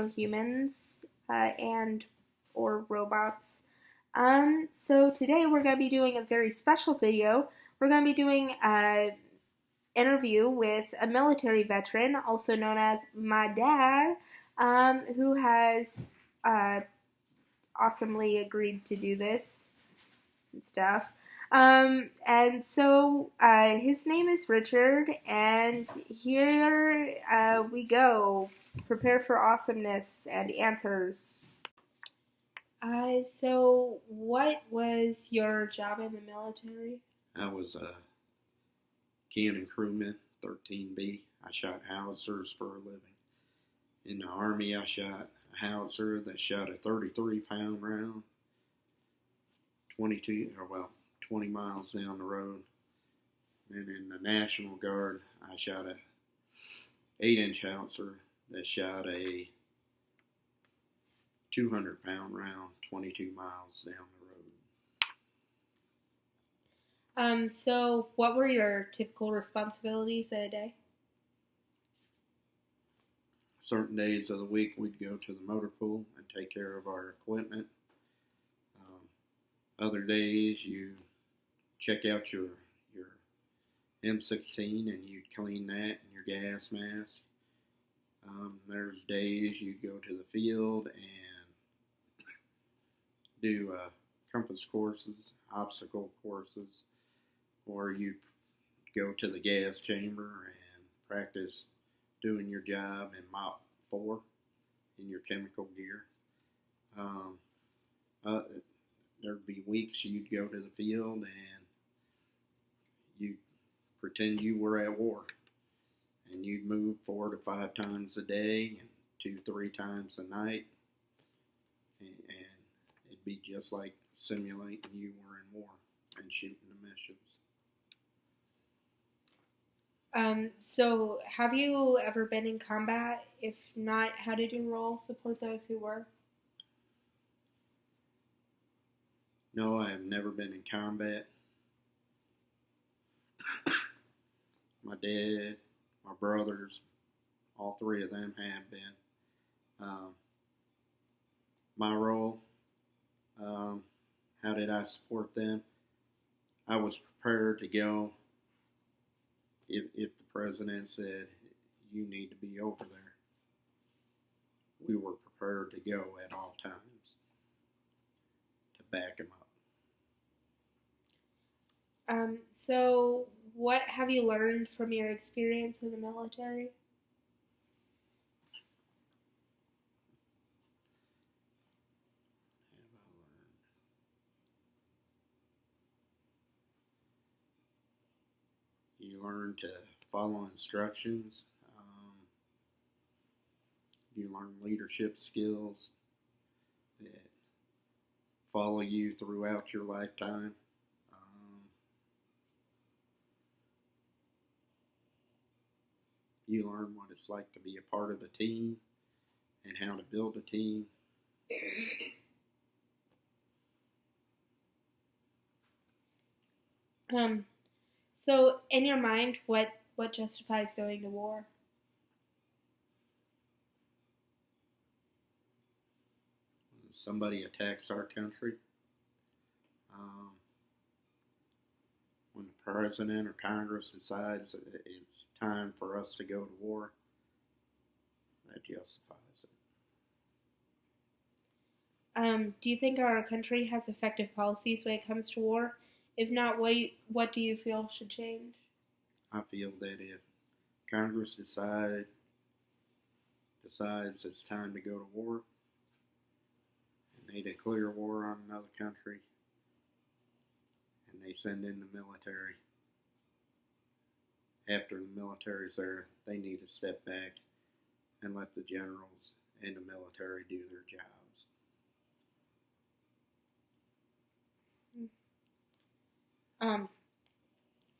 fellow humans and or robots. So today we're going to be doing a very special video. We're going to be doing an interview with a military veteran, also known as my dad, who has uh, awesomely agreed to do this and stuff. And so his name is Richard, and here we go. Prepare for awesomeness and answers. So what was your job in the military? I was a cannon crewman, 13B. I shot howitzers for a living. In the Army, I shot a howitzer that shot a 33-pound round, 20 miles down the road. And in the National Guard, I shot a 8-inch howitzer that shot a 200-pound round, 22 miles down the road. So what were your typical responsibilities in a day? Certain days of the week, we'd go to the motor pool and take care of our equipment. Other days, you check out your M16 and you'd clean that and your gas mask. There's days you'd go to the field and do compass courses, obstacle courses, or you'd go to the gas chamber and practice doing your job in Mop 4 in your chemical gear. There'd be weeks you'd go to the field and you'd pretend you were at war. And you'd move 4 to 5 times a day and 2-3 times a night. And it'd be just like simulating you were in war and shooting the missions. So have you ever been in combat? If not, how did your role support those who were? No, I have never been in combat. My dad, my brothers, all 3 of them have been. My role, how did I support them? I was prepared to go if the president said, you need to be over there. We were prepared to go at all times to back him up. So what have you learned from your experience in the military? You learn to follow instructions. You learn leadership skills that follow you throughout your lifetime. You learn what it's like to be a part of a team and how to build a team. So in your mind, what justifies going to war? When somebody attacks our country, when the president or Congress decides it's time for us to go to war, that justifies it. Do you think our country has effective policies when it comes to war? If not, what do you feel should change? I feel that if Congress decides it's time to go to war, and they declare war on another country, and they send in the military, after the military's there, they need to step back and let the generals and the military do their jobs.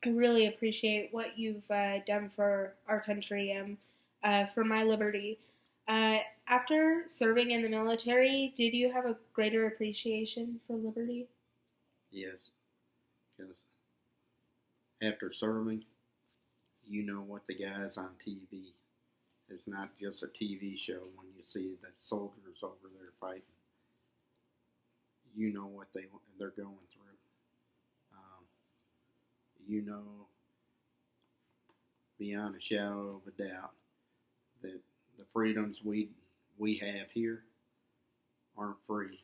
I really appreciate what you've done for our country and for my liberty. After serving in the military, did you have a greater appreciation for liberty? Yes, because after serving, you know what the guys on TV It's not just a TV show when you see the soldiers over there fighting. You know what they're going through. You know beyond a shadow of a doubt that the freedoms we have here aren't free.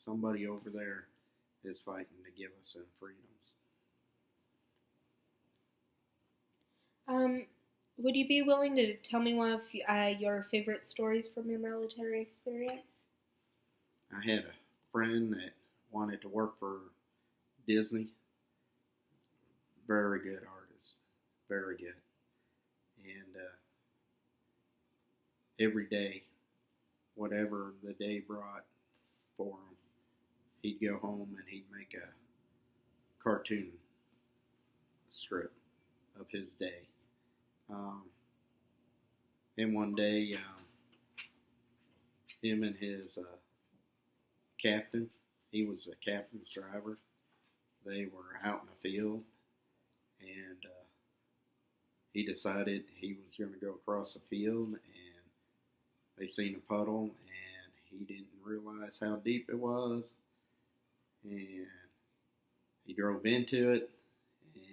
Somebody over there is fighting to give us them freedoms. Would you be willing to tell me one of your favorite stories from your military experience? I had a friend that wanted to work for Disney. Very good artist. Very good. And every day, whatever the day brought for him, he'd go home and he'd make a cartoon strip of his day. And one day, him and his captain, he was a captain's driver, they were out in the field, and he decided he was going to go across the field, and they seen a puddle, and he didn't realize how deep it was, and he drove into it, and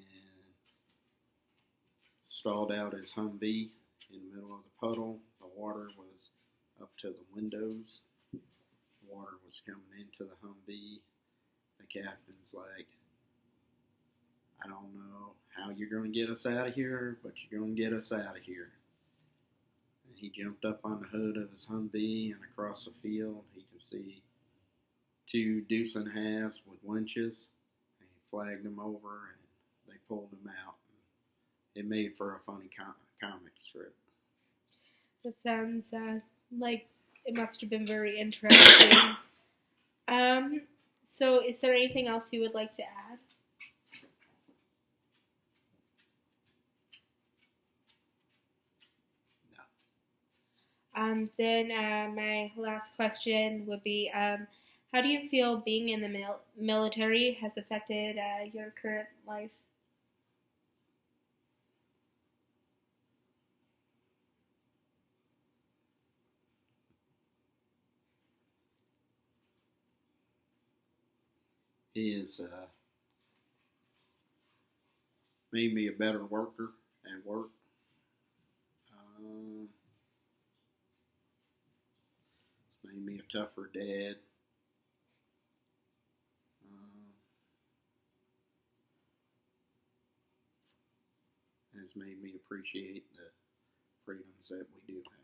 stalled out his Humvee in the middle of the puddle. The water was up to the windows. The water was coming into the Humvee. The captain's like, I don't know how you're going to get us out of here, but you're going to get us out of here. And he jumped up on the hood of his Humvee, and across the field he could see 2 deuce and a halves with winches, and he flagged them over, and they pulled him out. It made for a funny comic strip. That sounds like it must have been very interesting. So is there anything else you would like to add? No. Then my last question would be, how do you feel being in the military has affected your current life? Is made me a better worker at work. It's made me a tougher dad. It's made me appreciate the freedoms that we do have.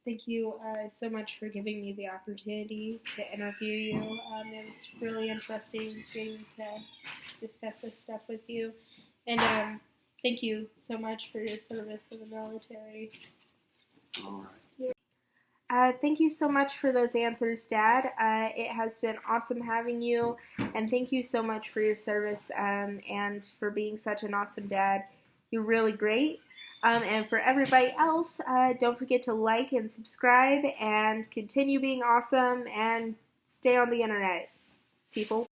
Thank you so much for giving me the opportunity to interview you. It was really interesting getting to discuss this stuff with you. And thank you so much for your service in the military. All right. Thank you so much for those answers, Dad. It has been awesome having you, and thank you so much for your service and for being such an awesome dad. You're really great. And for everybody else, don't forget to like and subscribe and continue being awesome and stay on the internet, people.